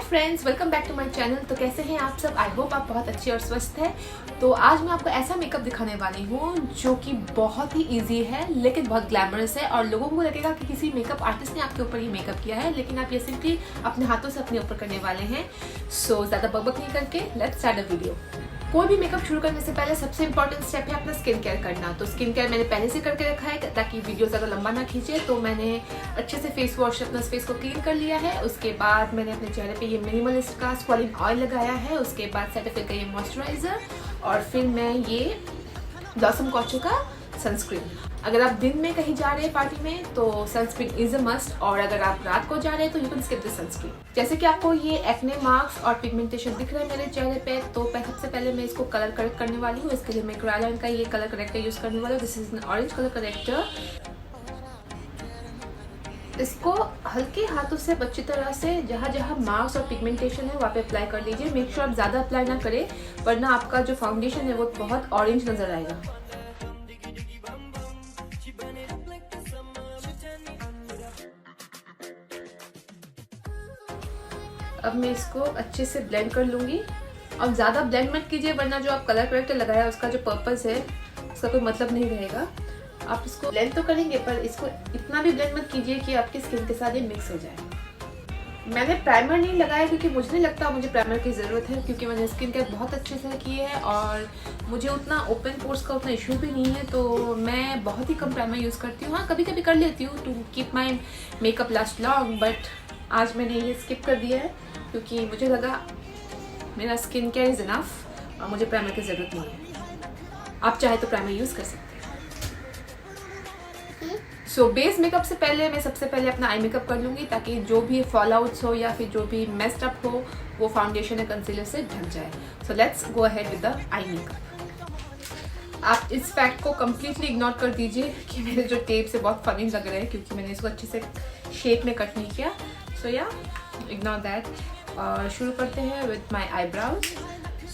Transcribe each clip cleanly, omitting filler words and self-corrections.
Friends, welcome back to my channel. तो कैसे हैं आप सब? आई होप आप बहुत अच्छे और स्वस्थ हैं। तो आज मैं आपको ऐसा मेकअप दिखाने वाली हूँ जो कि बहुत ही इजी है लेकिन बहुत ग्लैमरस है और लोगों को लगेगा कि किसी मेकअप आर्टिस्ट ने आपके ऊपर ये मेकअप किया है, लेकिन आप ये सिंपली अपने हाथों से अपने ऊपर करने वाले हैं। सो ज़्यादा बकबक नहीं करके लेट्स स्टार्ट द वीडियो। कोई भी मेकअप शुरू करने से पहले सबसे इंपॉर्टेंट स्टेप है अपना स्किन केयर करना। तो स्किन केयर मैंने पहले से करके रखा है ताकि वीडियो ज़्यादा लंबा ना खींचे। तो मैंने अच्छे से फेस वॉश अपना फेस को क्लीन कर लिया है। उसके बाद मैंने अपने चेहरे पे ये मिनिमलिस्ट का स्क्रॉलिंग ऑयल लगाया है। उसके बाद सेटाफिल का ये मॉइस्चराइजर और फिर मैं ये ब्लॉसम कॉचो का सनस्क्रीन। अगर आप दिन में कहीं जा रहे हैं पार्टी में तो सनस्क्रीन इज अ मस्ट, और अगर आप रात को जा रहे हैं तो you can skip the sunscreen. जैसे कि आपको ये एक्ने मार्क्स और पिगमेंटेशन दिख रहा है मेरे चेहरे पे, तो सबसे पहले मैं इसको कलर करेक्ट करने वाली हूँ। इसके लिए मैं क्रायोलाइन का ये कलर करेक्टर यूज करने वाली हूँ। This is an orange colour corrector. इसको हल्के हाथों से अच्छी तरह से जहाँ जहाँ मार्क्स और पिगमेंटेशन है वहाँ पे अप्लाई कर लीजिए। मेक श्योर आप ज़्यादा अप्लाई ना करें वरना आपका जो फाउंडेशन है वो बहुत ऑरेंज नजर आएगा। अब मैं इसको अच्छे से ब्लेंड कर लूँगी। अब ज़्यादा ब्लेंड मत कीजिए वरना जो आप कलर करेक्टर लगाया है उसका जो पर्पस है उसका कोई मतलब नहीं रहेगा। आप इसको ब्लेंड तो करेंगे पर इसको इतना भी ब्लेंड मत कीजिए कि आपकी स्किन के साथ ये मिक्स हो जाए। मैंने प्राइमर नहीं लगाया क्योंकि मुझे नहीं लगता मुझे प्राइमर की ज़रूरत है, क्योंकि मैंने स्किन केयर बहुत अच्छे से की है और मुझे उतना ओपन पोर्स का उतना इशू भी नहीं है। तो मैं बहुत ही कम प्राइमर यूज़ करती हूँ। हाँ, कभी कभी कर लेती हूँ to keep my makeup last long, but आज मैंने ये स्किप कर दिया है क्योंकि मुझे लगा मेरा स्किन केयर इज़ इनफ और मुझे प्राइमर की ज़रूरत नहीं है। आप चाहे तो प्राइमर यूज़ कर सकते हैं। सो बेस मेकअप से पहले मैं सबसे पहले अपना आई मेकअप कर लूँगी ताकि जो भी फॉल आउट्स हो या फिर जो भी मेस्ड अप हो वो फाउंडेशन या कंसीलर से ढक जाए। So let's go ahead with the eye makeup. आप इस फैक्ट को कम्प्लीटली इग्नोर कर दीजिए कि मेरे जो टेप से बहुत फनी लग रहे हैं क्योंकि मैंने इसको अच्छे से शेप में कट नहीं किया। सो या इग्नोर दैट। और शुरू करते हैं with my eyebrows.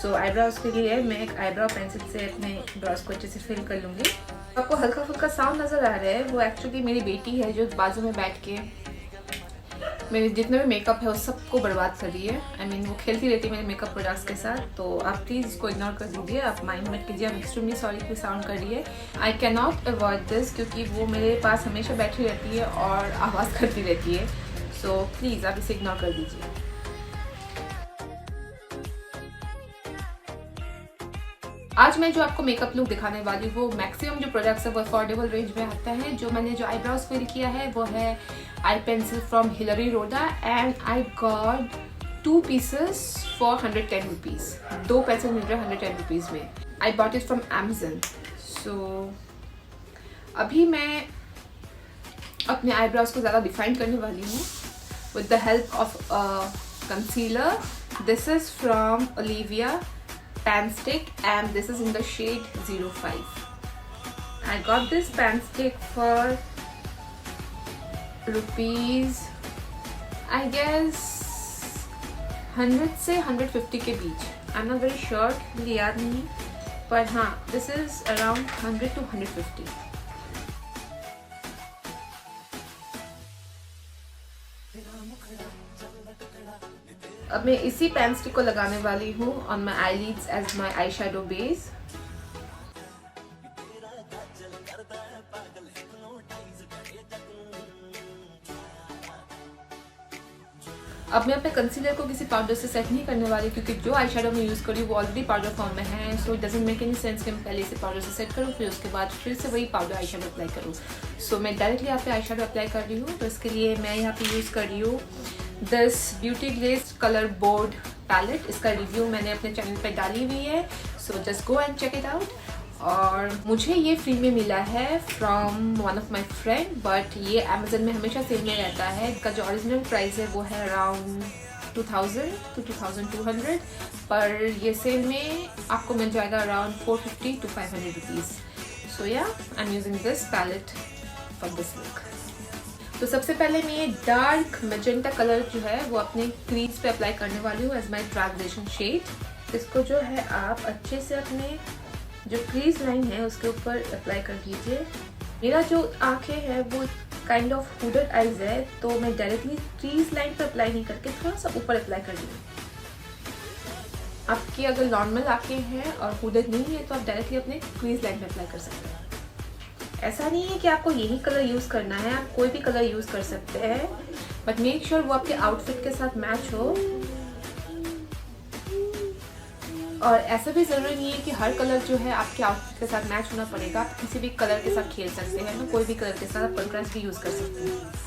So eyebrows के लिए मैं एक आईब्राउ पेंसिल से अपने ब्राउज को अच्छे से फिल कर लूँगी। आपको हल्का फुल्का साउंड नज़र आ रहा है, वो एक्चुअली मेरी बेटी है जो बाजू में बैठ के मेरे जितना भी मेकअप है उस सबको बर्बाद कर रही है। आई मीन वो खेलती रहती है मेरे मेकअप प्रोडक्ट्स के साथ। तो आप प्लीज़ इसको इग्नोर कर दीजिए, आप माइंड मत कीजिए। आई एम एक्सट्रीमली सॉरी कि साउंड कर रही है। I can not avoid this क्योंकि वो मेरे पास हमेशा बैठी रहती है और आवाज़ करती रहती है। सो प्लीज़ आप इसे इग्नोर कर दीजिए। आज मैं जो आपको मेकअप लुक दिखाने वाली हूँ वो मैक्सिमम जो प्रोडक्ट्स है वो अफोर्डेबल रेंज में आता है। जो मैंने जो आईब्राउज फिल किया है वो है eye pencil from Hilary Rhoda and I got 2 pieces for 110 rupees. 2 pencil मिल रहे 110 रुपीज़ में। I bought it from Amazon. So अभी मैं अपने आईब्राउज को ज़्यादा डिफाइन करने वाली हूँ with the help of concealer. This is from Olivia pan stick and this is in the shade 05. I got this pan stick for rupees I guess 100 से 150 के बीच। I'm not very sure, मुझे याद नहीं, पर हाँ this is around 100 to 150। अब मैं इसी पेन स्टिक को लगाने वाली हूँ on my eyelids as my eye shadow base. अब मैं अपने कंसीलर को किसी पाउडर से सेट नहीं करने वाली क्योंकि जो आई शेडो मैं यूज़ करी वो ऑलरेडी पाउडर फॉर्म में है। So it doesn't make any sense कि मैं पहले इसे पाउडर से सेट करूँ फिर उसके बाद फिर से वही पाउडर आई शेडो अप्लाई करूँ। सो मैं डायरेक्टली यहाँ पे आई शेडो अप्लाई कर रही हूँ। तो इसके लिए मैं यहाँ पे यूज़ कर रही हूँ this beauty glazed colour board palette. इसका रिव्यू मैंने अपने चैनल पे डाली हुई है। So just go and check it out. और मुझे ये फ्री में मिला है from one of my friend, but ये अमेजन में हमेशा सेल में रहता है। इसका जो ओरिजिनल प्राइस है वो है अराउंड 2000 to 2200, पर ये सेल में आपको मिल जाएगा around 450 to 500 rupees. So yeah I am using this palette for this look. तो सबसे पहले मैं ये डार्क मैजेंटा कलर जो है वो अपने क्रीज पे अप्लाई करने वाली हूँ एज माई ट्रांजिशन शेड। इसको जो है आप अच्छे से अपने जो क्रीज लाइन है उसके ऊपर अप्लाई कर दीजिए। मेरा जो आंखें है वो काइंड ऑफ हुडेड आईज है, तो मैं डायरेक्टली क्रीज लाइन पर अप्लाई नहीं करके थोड़ा सा ऊपर अप्लाई कर रही हूँ। आपकी अगर नॉर्मल आंखें हैं और हुडेड नहीं है तो आप डायरेक्टली अपने क्रीज लाइन पे अप्लाई कर सकते हैं। ऐसा नहीं है कि आपको यही कलर यूज़ करना है, आप कोई भी कलर यूज़ कर सकते हैं, बट मेक श्योर वो आपके आउटफिट के साथ मैच हो। और ऐसा भी ज़रूरी नहीं है कि हर कलर जो है आपके आउटफिट के साथ मैच होना पड़ेगा। आप किसी भी कलर के साथ खेल सकते हैं, तो कोई भी कलर के साथ आप कंट्रास्ट भी यूज़ कर सकते हैं।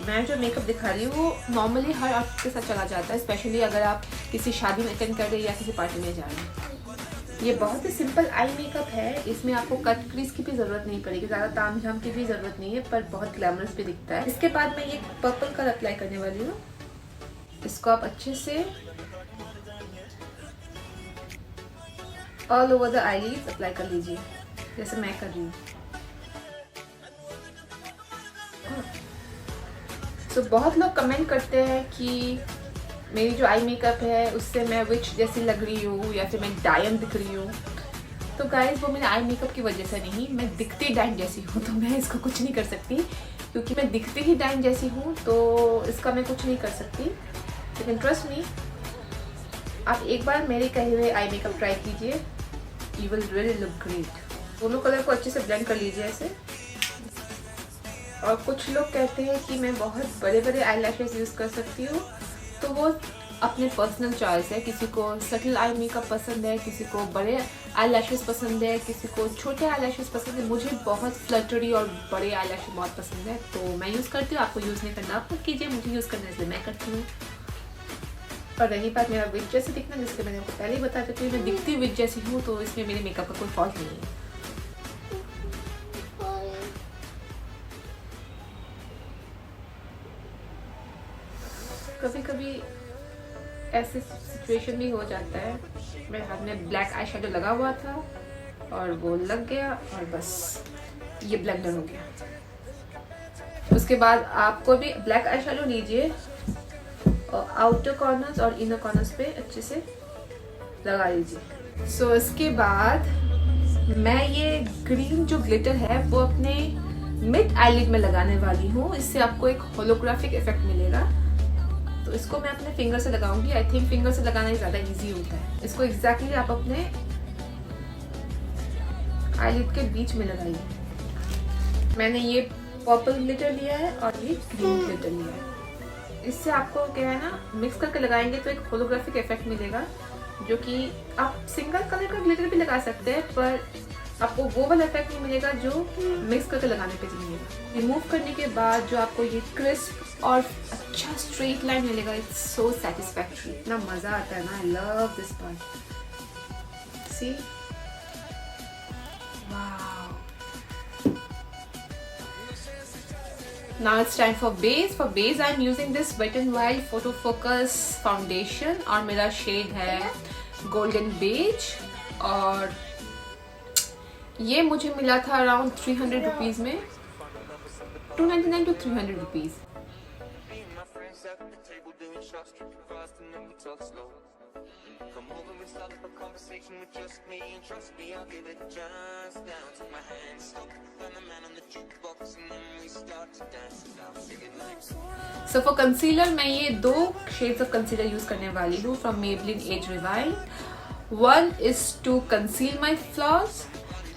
मैं जो मेकअप दिखा रही हूँ वो नॉर्मली हर आउटफिट के साथ चला जाता है, स्पेशली अगर आप किसी शादी में अटेंड कर रहे हैं या किसी पार्टी में जा रहे हैं। ये बहुत ही सिंपल आई मेकअप है, इसमें आपको कट क्रीज की भी ज़रूरत नहीं पड़ेगी, ज़्यादा ताम झाम की भी ज़रूरत नहीं है, पर बहुत ग्लैमरस भी दिखता है। इसके बाद मैं ये पर्पल कलर अप्लाई करने वाली हूँ। इसको आप अच्छे से all over the eyelids apply कर लीजिए, जैसे मैं कर रही हूँ। तो बहुत लोग कमेंट करते हैं कि मेरी जो आई मेकअप है उससे मैं विच जैसी लग रही हूँ या फिर मैं डायन दिख रही हूँ। तो गाइस वो मेरे आई मेकअप की वजह से नहीं, मैं दिखती डायन जैसी हूँ, तो मैं इसको कुछ नहीं कर सकती, क्योंकि मैं दिखती ही डायन जैसी हूँ, तो इसका मैं कुछ नहीं कर सकती। लेकिन ट्रस्ट मी, आप एक बार मेरे कहे हुए आई मेकअप ट्राई कीजिए, you will really look great. दोनों कलर को अच्छे से ब्लेंड कर लीजिए ऐसे। और कुछ लोग कहते हैं कि मैं बहुत बड़े बड़े आई लैशेस यूज़ कर सकती हूँ, तो वो अपने पर्सनल चॉइस है। किसी को सटल आई मेकअप पसंद है, किसी को बड़े आई लैशेस पसंद है, किसी को छोटे आई लैशेस पसंद है। मुझे बहुत फ्लटरी और बड़े आई लैशेस बहुत पसंद है, तो मैं यूज़ करती हूँ। आपको यूज़ नहीं करना आप मत कीजिए, मुझे यूज़ करना है इसलिए मैं करती हूँ। और रही बात मेरा विग जैसे दिखना, जिसके मैंने आपको पहले ही बता देती हूँ, मैं दिखती विग जैसी हूँ, तो इसमें मेरे मेकअप का कोई फॉल्ट नहीं है। कभी कभी ऐसे सिचुएशन भी हो जाता है, मेरे हाथ में ब्लैक आई शेडो लगा हुआ था और वो लग गया और बस ये ब्लेंडर हो गया। उसके बाद आपको भी ब्लैक आई शेडो लीजिए और आउटर कॉर्नर्स और इनर कॉर्नर्स पे अच्छे से लगा लीजिए। सो इसके बाद मैं ये ग्रीन जो ग्लिटर है वो अपने मिड आईलिड में लगाने वाली हूँ। इससे आपको एक होलोग्राफिक इफेक्ट मिलेगा। तो इसको मैं अपने फिंगर से लगाऊंगी। आई थिंक फिंगर से लगाना ही ज़्यादा इजी होता है। इसको एग्जैक्टली आप अपने आईलिड के बीच में लगाइए। मैंने ये पर्पल ग्लिटर लिया है और ये ग्रीन ग्लिटर लिया है। इससे आपको क्या है ना, मिक्स करके लगाएंगे तो एक होलोग्राफिक इफेक्ट मिलेगा, जो कि आप सिंगल कलर का ग्लिटर भी लगा सकते हैं, पर आपको वो वाला इफेक्ट नहीं मिलेगा जो मिक्स करके लगाने पे मिलेगा। रिमूव करने के बाद जो आपको ये क्रिस्प और अच्छा स्ट्रेट लाइन मिलेगा, इट्स सो सैटिस्फैक्टरी। इतना मजा आता है ना, I love this part. See, wow. Now it's time for base. For base I'm using this Wet n Wild Photo Focus Foundation और मेरा शेड है Golden Beige और ये मुझे मिला था अराउंड 300 रुपीज़ में, 299 to 300 rupees. So for concealer मैं ये 2 शेड्स ऑफ कंसीलर यूज करने वाली हूँ from Maybelline Age Rewind। One is to conceal my flaws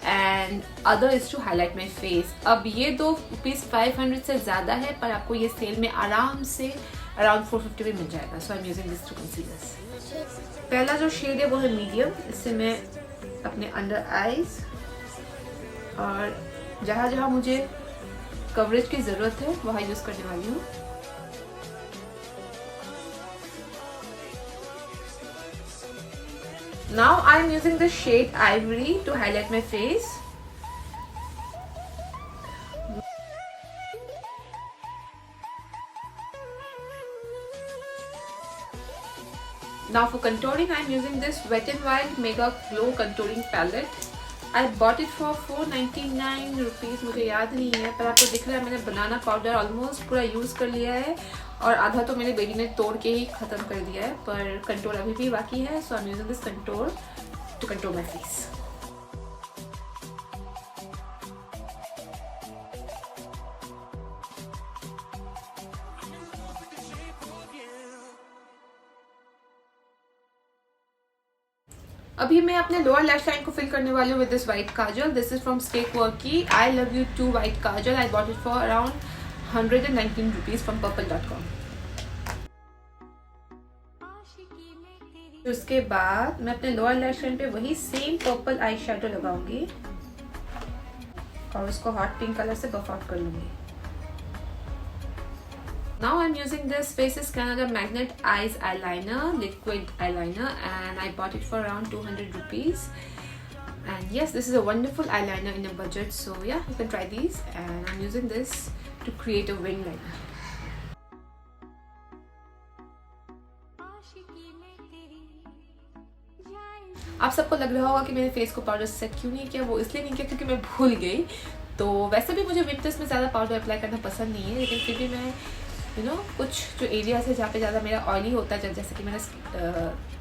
and other is to highlight my face। अब ये 2 पीस 500 से ज़्यादा है, पर आपको ये सेल में आराम से अराउंड 450 में मिल जाएगा। So I am using this 2 concealers. पहला जो शेड है वो है मीडियम। इससे मैं अपने अंडर आईज और जहाँ जहाँ मुझे कवरेज की ज़रूरत है वहाँ यूज़ करने वाली हूँ। Now I am using the shade Ivory to highlight my face. Now for contouring I am using this Wet n Wild Mega Glow Contouring Palette. I bought it for 499 rupees, मुझे याद नहीं है, पर आपको दिख रहा है मैंने बनाना पाउडर ऑलमोस्ट पूरा यूज़ कर लिया है और आधा तो मेरे बेबी ने तोड़ के ही ख़त्म कर दिया है, पर कंटूर अभी भी बाकी है। So I am using this contour to contour my face. अभी मैं अपने लोअर लैश लाइन को फिल करने वाली हूँ with this white kajal. This is from stay quirky. I love you to white kajal. I bought it for around 119 rupees from purple.com. उसके बाद मैं अपने लोअर लैश लाइन पे वही सेम पर्पल आई शेडो लगाऊंगी और उसको हॉट पिंक कलर से बफ आउट कर लूंगी. Now I'm using this Faces Canada Magnet Eyes Eyeliner, liquid eyeliner, and I bought it for around 200 rupees. And yes, this is a wonderful eyeliner in a budget, so yeah, you can try these. And I'm using this to create a wing liner. आप सबको लग रहा होगा कि मैंने face को powder set क्यों नहीं किया. वो इसलिए नहीं किया क्योंकि मैं भूल गई. तो वैसे भी मुझे विंटर्स में ज़्यादा पाउडर अप्लाई करना पसंद नहीं है, लेकिन फिर भी मैं कुछ जो एरियाज है जहाँ पे ज़्यादा मेरा ऑयली होता है, जैसे कि मेरा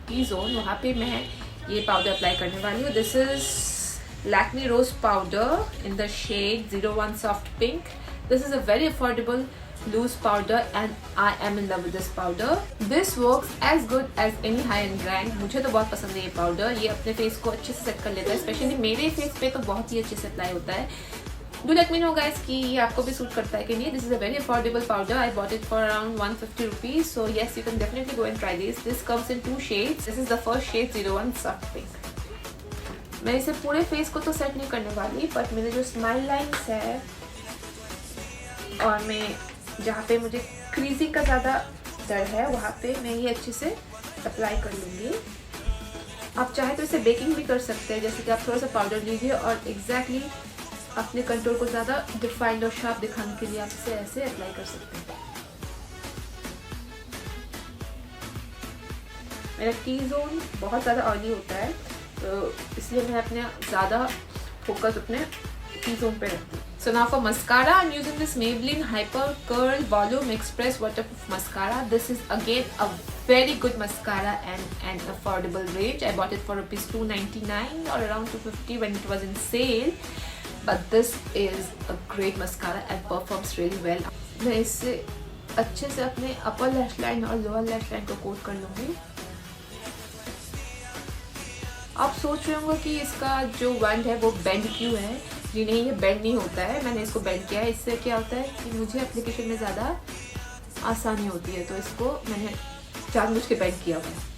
टी जोन, वहाँ पे मैं ये पाउडर अप्लाई करने वाली हूँ. This is Lakme rose powder in the shade 01 soft pink. This is a very affordable loose powder and I am in love with this powder. This works as good as any high-end brand. मुझे तो बहुत पसंद है ये powder. ये अपने face को अच्छे से सेट कर लेता है, स्पेशली मेरे फेस पे तो बहुत ही अच्छे से अप्लाई होता है. Do let me know guys कि ये आपको भी सूट करता है कि नहीं. This is a very affordable powder. I bought it for around 150 rupees. So yes, you can definitely go and try this. This comes in 2 shades. This is the first shade 01 soft pink. मैं इसे पूरे face को तो set नहीं करने वाली, but मेरे जो स्माइल लाइन्स है और मैं जहाँ पे मुझे क्रीजिंग का ज़्यादा डर है वहाँ पे मैं ये अच्छे से अप्लाई कर लूँगी. आप चाहे तो इसे बेकिंग भी कर सकते हैं, जैसे कि आप थोड़ा सा पाउडर लीजिए और एग्जैक्टली अपने कंटूर को ज़्यादा डिफाइंड और शार्प दिखाने के लिए आप इसे ऐसे अप्लाई कर सकते हैं. मेरा टी जोन बहुत ज़्यादा ऑयली होता है, तो इसलिए मैं अपने ज़्यादा फोकस अपने टी जोन पे रखती हूँ. So now for mascara, I'm using this Maybelline Hyper Curl Volume Express Waterproof Mascara. This is again a very good mascara and an affordable range. I bought it for rupees 299 or around 250 when it was in sale. But this is a great mascara and performs really well. मैं इससे अच्छे से अपने upper lash line और lower lash line को coat कर लूँगी. आप सोच रहे होंगे कि इसका जो वंड है वो बेंड क्यों है. जी नहीं, ये बेंड नहीं होता है. मैंने इसको बेंड किया है. इससे क्या होता है कि मुझे एप्लीकेशन में ज़्यादा आसानी होती है, तो इसको मैंने जानबूझ के बेंड किया हुआ है.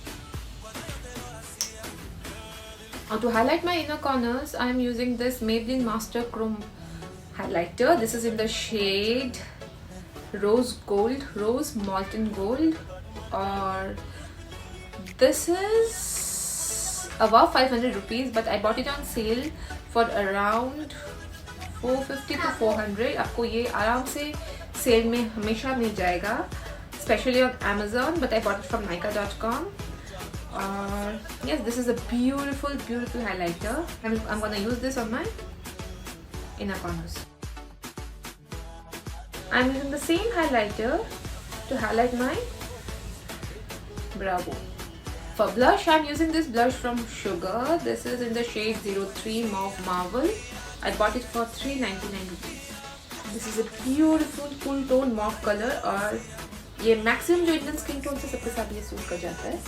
और to highlight my inner corners I am using this Maybelline Master Chrome highlighter. This is in the shade Rose Gold, Rose Molten Gold, or this is above 500 rupees, but I bought it on sale for around 450 to 400. आपको ये आराम से cell में हमेशा मिल जाएगा, especially on Amazon, but I bought it from Nykaa.com. Yes, this is a beautiful highlighter. I'm gonna use this on my inner corners. I'm using the same highlighter to highlight my brow bone. For blush, I'm using this blush from Sugar. This is in the shade 03 Mauve Marvel. I bought it for 399 rupees. This is a beautiful cool tone mauve color और ये maximum जो Indian skin tone से सबके साथ ये suit कर जाता है.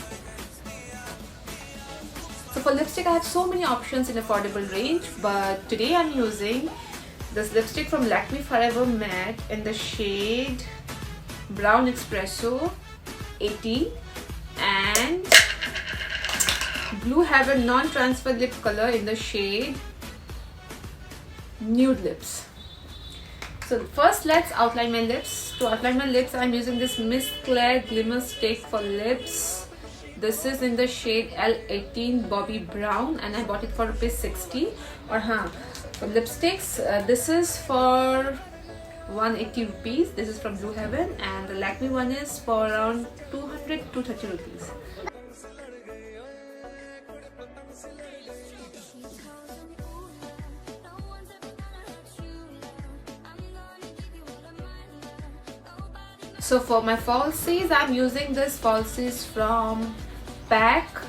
So for lipstick, I have so many options in affordable range, but today I'm using this lipstick from Lakme Forever Matte in the shade Brown Espresso 80 and Blue Heaven non-transfer lip color in the shade Nude Lips. So first let's outline my lips. To outline my lips, I'm using this Miss Claire Glimmer Stick for lips. This is in the shade L18 Bobby Brown and I bought it for rupees 60. और हाँ, for lipsticks, this is for 180 rupees. This is from Blue Heaven and the Lakme one is for around 200 to 30 rupees. So for my falsies, I'm using this falsies from PAC.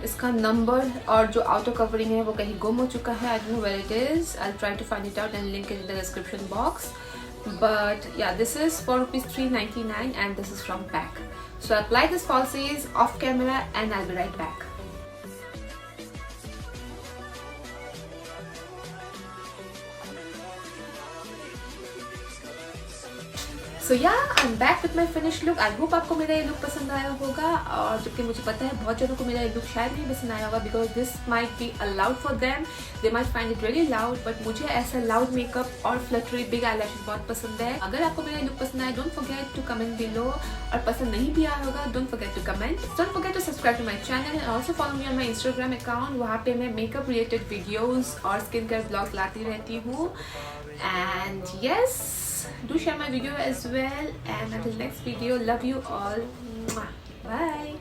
इसका number और जो outer covering है वो कहीं गुम हो चुका है. I don't know where it is. I'll try to find it out and link it in the description box. But yeah, this is for rupees 399 and this is from PAC. So I apply this falsies off camera and I'll be right back. So yeah I am back with my finish look. I hope आपको मेरा ये look पसंद आया होगा, और जबकि मुझे पता है बहुत जनों को मेरा ये लुक शायद नहीं पसंद आया होगा, because this might be allowed for them, they might find it really loud, but मुझे ऐसा लाउड मेकअप और फ्लटरी बिग आईलैशेस बहुत पसंद है। अगर आपको मेरा लुक पसंद आया, don't forget to comment below, और पसंद नहीं भी आया होगा, don't forget to comment, don't forget to subscribe to my channel and also follow me on my Instagram account. वहाँ पे मैं मेकअप रिलेटेड वीडियोज और स्किन केयर ब्लॉग्स लाती रहती हूँ। And yes, do share my video as well, and until next video, love you all. Bye.